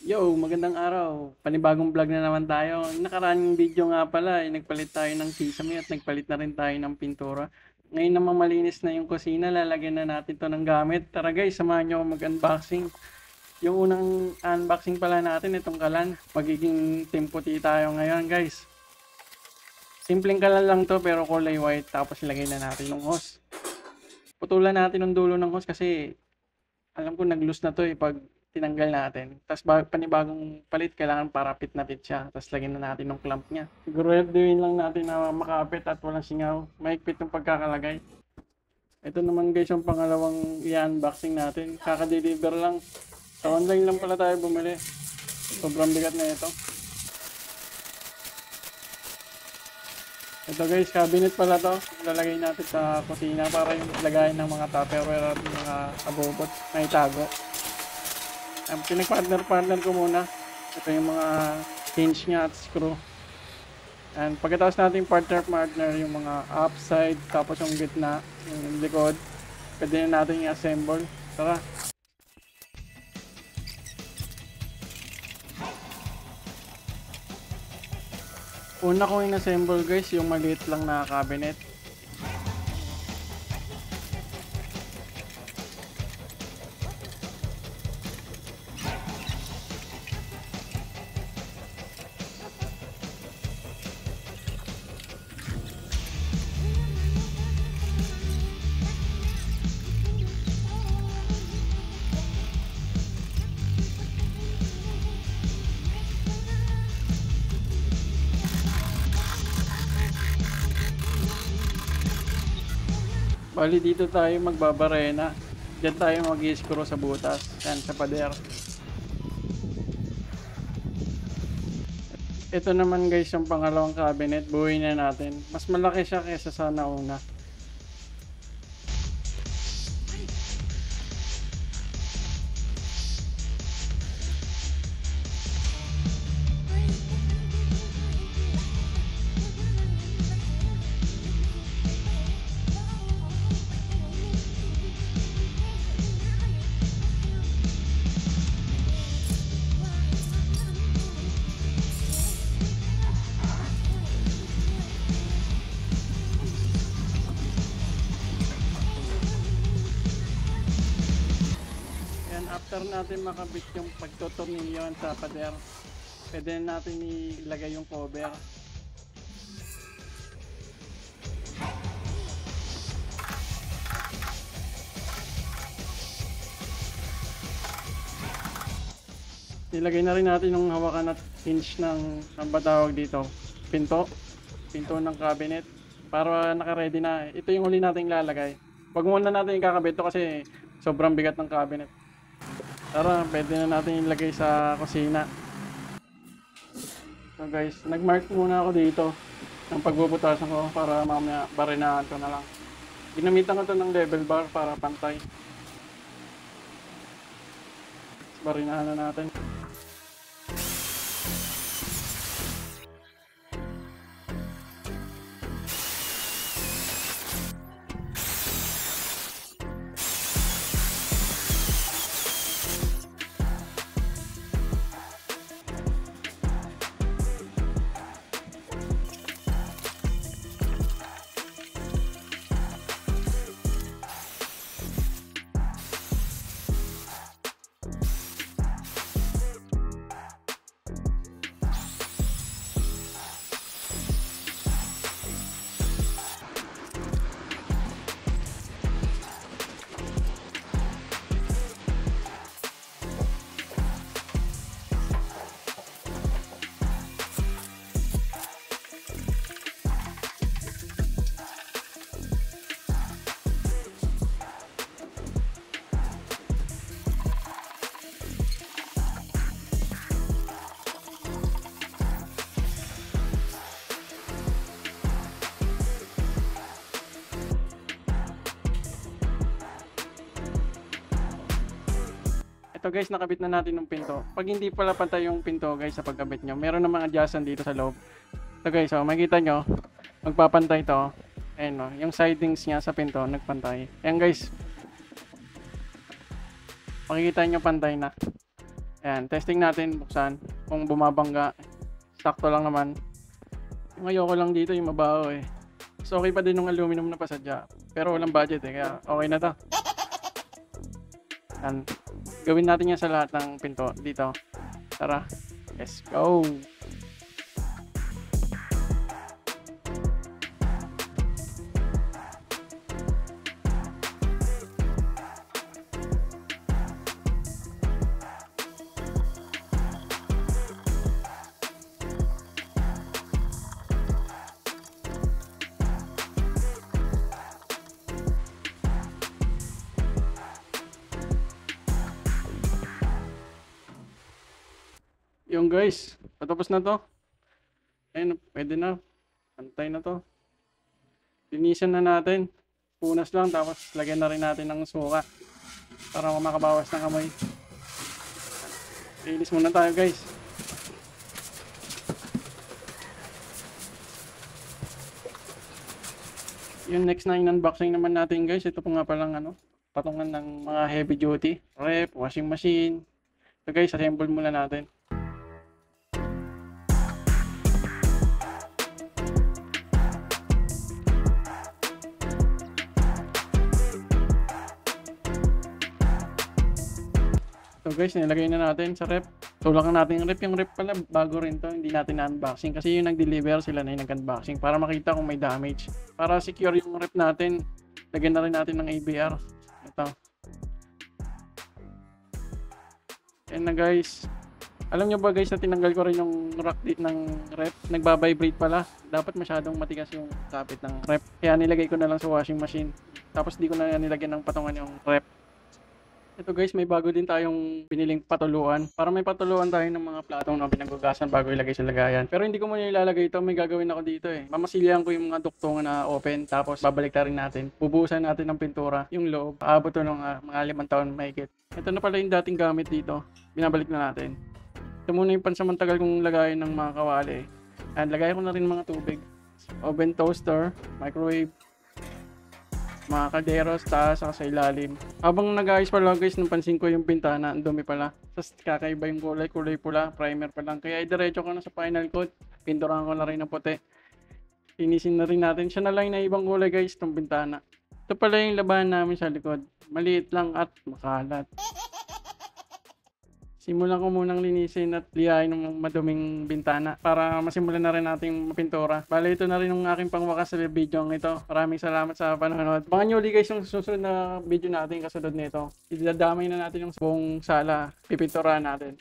Yo, magandang araw. Panibagong vlog na naman tayo. Nakaraang video nga pala, nagpalit tayo ng kisame at nagpalit na rin tayo ng pintura. Ngayon naman malinis na yung kusina, lalagyan na natin to ng gamit. Tara guys, samahan nyo ako mag-unboxing. Yung unang unboxing pala natin, itong kalan. Magiging team puti tayo ngayon guys. Simpleng kalan lang to pero kulay white. Tapos ilagay na natin yung hose. Putulan natin yung dulo ng hose kasi alam ko nag-loose na to pag tinanggal natin. Tapos panibagong palit, kailangan parapit na fit siya. Tapos lagyan na natin ng clamp niya. Siguraduhin lang natin na makapit at walang singaw. Mahigpit yung pagkakalagay. Ito naman guys yung pangalawang i-unboxing natin. Kaka-deliver lang. Sa online lang pala tayo bumili. Sobrang bigat na ito. Ito guys, cabinet pala to. Lalagay natin sa kusina para yung lagayin ng mga tupperware at mga abobot na itago. Ang pinag-partner ko muna. Ito yung mga hinge niya at screw. And pagkatapos natin partner yung mga upside, tapos yung gitna, yung likod, pwede na natin i-assemble. Tara! Una kong in-assemble guys, yung maliit lang na cabinet. Bali dito tayo magbabarena. Diyan tayo mag-i-screw sa butas. Yan, sa pader. Ito naman guys yung pangalawang cabinet. Buuin na natin. Mas malaki siya kaysa sa nauna. After natin makabit yung pagtutornilyo sa pader, pwede natin ilagay yung cover. Ilagay na rin natin yung hawakan at hinge ng batawag dito, pinto ng cabinet, para naka-ready na. Ito yung huli nating lalagay. Wag muna natin ikakabit ito kasi sobrang bigat ng cabinet. Tara, pwede na natin ilagay sa kusina. So guys, nag-mark muna ako dito ng pagbubutasan ko para mamaya barinahan ko na lang. Ginamitan ko ito ng level bar para pantay. Barinahan na natin. Ito guys, nakabit na natin yung pinto. Pag hindi pala pantay yung pinto guys sa pagkabit nyo, meron namang adjustment dito sa loob. Ito guys, oh, makikita nyo, magpapantay to. Ayan o, yung sidings niya sa pinto, nagpantay. Ayan guys, makikita nyo pantay na. Ayan, testing natin, buksan. Kung bumabangga, sakto lang naman. Yung ayoko lang dito, yung mabaho eh. So okay pa din yung aluminum na pasadya. Pero walang budget eh, kaya okay na to. Ayan. Gawin natin yan sa lahat ng pinto dito. Tara, let's go! Yung guys, patapos na to. Ayun, pwede na. Pantay na to. Linisan na natin. Punas lang, tapos lagyan na rin natin ng suka para makabawas ng amoy. Linis muna tayo guys. Yung next na in-unboxing naman natin guys, ito po nga palang patungan ng mga heavy duty. Rep, washing machine. So guys, assemble muna natin. So guys, nilagay na natin sa rep. Tulakan natin yung rep. Yung rep pala, bago rin to. Hindi natin na-unboxing. Kasi yung nag-deliver, sila na yung nag-unboxing. Para makita kung may damage. Para secure yung rep natin, lagyan na rin natin ng ABR. Ito. Yan na guys. Alam nyo ba guys na tinanggal ko rin yung rack ng rep? Nagbabibrate pala. Dapat masyadong matigas yung kapit ng rep. Kaya nilagay ko na lang sa washing machine. Tapos di ko na nilagyan ng patungan yung rep. Ito guys, may bago din tayong biniling patuluan. Para may patuluan tayo ng mga platong na pinagugasan bago ilagay sa lagayan. Pero hindi ko muna ilalagay ito, may gagawin ako dito eh. Mamasilyan ko yung mga duktungan na open, tapos babalik rin natin. Bubuhusan natin ng pintura, yung loob. Aabot to ng mga 5 taon mahigit. Ito na pala yung dating gamit dito. Binabalik na natin. Ito muna yung pansamantagal kong lagayan ng mga kawali. And lagay ko na rin mga tubig. Oven toaster, microwave, mga kalderos, taas, saka sa ilalim. Habang nag-ayos pala guys, napansin ko yung bintana, ang dumi pala. Tapos kakaiba yung kulay pula, primer pa lang. Kaya diretso ko na sa final coat. Pinturahan ko na rin ng puti. Finisin na rin natin. Siya na lang na ibang kulay guys, itong bintana. Ito pala yung labahan namin sa likod. Maliit lang at makalat. Simulan ko munang linisin at lihain ng maduming bintana para masimulan na rin natin mapintura. Bale, ito na rin yung aking pangwakas sa video ng ito. Maraming salamat sa panonood. Abangan nyo ulit guys yung susunod na video natin kasunod nito. Idadamay na natin yung buong sala. Pipinturahan natin.